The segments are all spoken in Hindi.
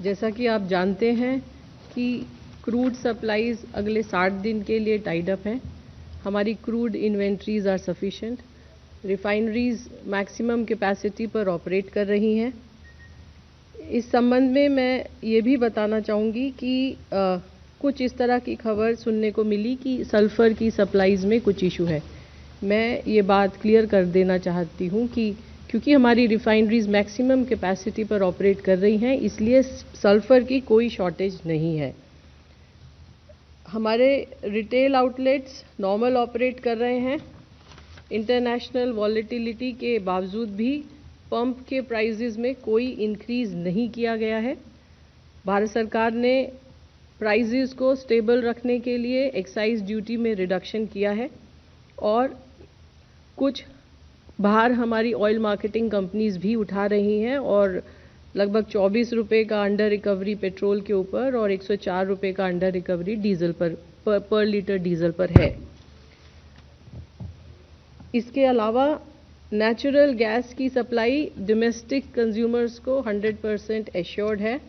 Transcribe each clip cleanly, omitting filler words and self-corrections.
जैसा कि आप जानते हैं कि क्रूड सप्लाईज अगले 60 दिन के लिए टाइड अप हैं। हमारी crude inventories are sufficient. Refineries maximum capacity पर ऑपरेट कर रही हैं। इस संबंध में मैं ये भी बताना चाहूँगी कि कुछ इस तरह की खबर सुनने को मिली कि सल्फ़र की सप्लाईज में कुछ इशू है। मैं ये बात क्लियर कर देना चाहती हूँ कि क्योंकि हमारी रिफाइनरीज मैक्सिमम कैपेसिटी पर ऑपरेट कर रही हैं, इसलिए सल्फ़र की कोई शॉर्टेज नहीं है। हमारे रिटेल आउटलेट्स नॉर्मल ऑपरेट कर रहे हैं। इंटरनेशनल वॉलेटिलिटी के बावजूद भी पंप के प्राइसेस में कोई इंक्रीज़ नहीं किया गया है। भारत सरकार ने प्राइसेस को स्टेबल रखने के लिए एक्साइज ड्यूटी में रिडक्शन किया है और कुछ बाहर हमारी ऑयल मार्केटिंग कंपनीज भी उठा रही हैं और लगभग 24 रुपये का अंडर रिकवरी पेट्रोल के ऊपर और 104 रुपये का अंडर रिकवरी डीजल पर लीटर डीजल पर है। इसके अलावा नेचुरल गैस की सप्लाई डोमेस्टिक कंज्यूमर्स को 100% एश्योर्ड है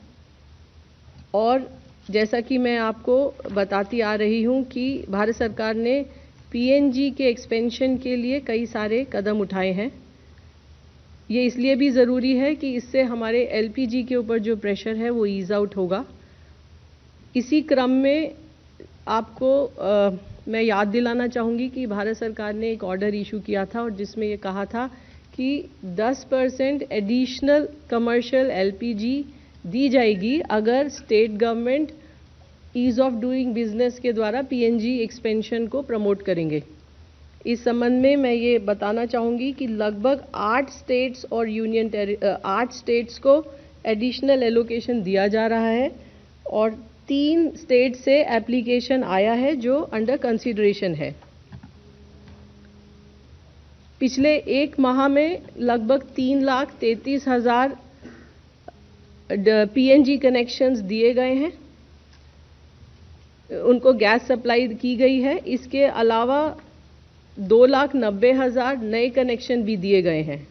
और जैसा कि मैं आपको बताती आ रही हूं कि भारत सरकार ने पीएनजी के एक्सपेंशन के लिए कई सारे कदम उठाए हैं। ये इसलिए भी ज़रूरी है कि इससे हमारे एलपीजी के ऊपर जो प्रेशर है वो ईज आउट होगा। इसी क्रम में आपको मैं याद दिलाना चाहूँगी कि भारत सरकार ने एक ऑर्डर इशू किया था और जिसमें ये कहा था कि 10% एडिशनल कमर्शियल एलपीजी दी जाएगी अगर state government ease of doing business के द्वारा पीएनजी एक्सपेंशन को प्रमोट करेंगे। इस संबंध में मैं ये बताना चाहूँगी कि लगभग 8 स्टेट्स और 8 स्टेट्स को एडिशनल एलोकेशन दिया जा रहा है और 3 स्टेट से एप्लीकेशन आया है जो अंडर कंसीडरेशन है। पिछले एक माह में लगभग 3,33,000 पीएनजी कनेक्शंस दिए गए हैं, उनको गैस सप्लाई की गई है। इसके अलावा 2,90,000 नए कनेक्शन भी दिए गए हैं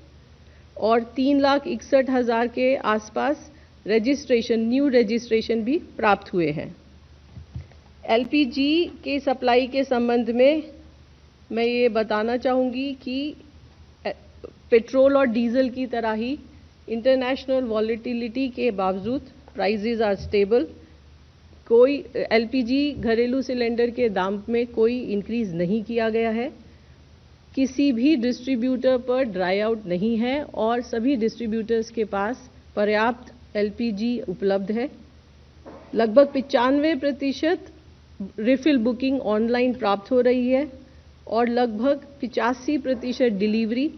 और 3,61,000 के आसपास न्यू रजिस्ट्रेशन भी प्राप्त हुए हैं। एलपीजी के सप्लाई के संबंध में मैं ये बताना चाहूँगी कि पेट्रोल और डीजल की तरह ही इंटरनेशनल वॉलेटिलिटी के बावजूद प्राइसेस आर स्टेबल। कोई एलपीजी घरेलू सिलेंडर के दाम में कोई इंक्रीज नहीं किया गया है। किसी भी डिस्ट्रीब्यूटर पर ड्राई आउट नहीं है और सभी डिस्ट्रीब्यूटर्स के पास पर्याप्त एलपीजी उपलब्ध है। लगभग 95% रिफिल बुकिंग ऑनलाइन प्राप्त हो रही है और लगभग 85% डिलीवरी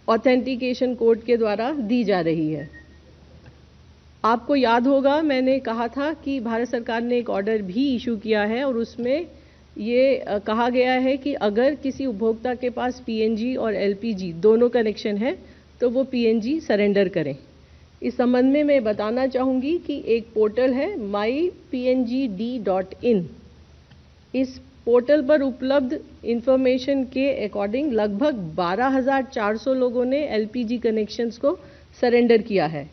ऑथेंटिकेशन कोड के द्वारा दी जा रही है। आपको याद होगा मैंने कहा था कि भारत सरकार ने एक ऑर्डर भी इशू किया है और उसमें ये कहा गया है कि अगर किसी उपभोक्ता के पास पीएनजी और एलपीजी दोनों कनेक्शन है तो वो पीएनजी सरेंडर करें। इस संबंध में मैं बताना चाहूँगी कि एक पोर्टल है mypngd.in। इस पोर्टल पर उपलब्ध इंफॉर्मेशन के अकॉर्डिंग लगभग 12,400 लोगों ने एलपीजी कनेक्शंस को सरेंडर किया है।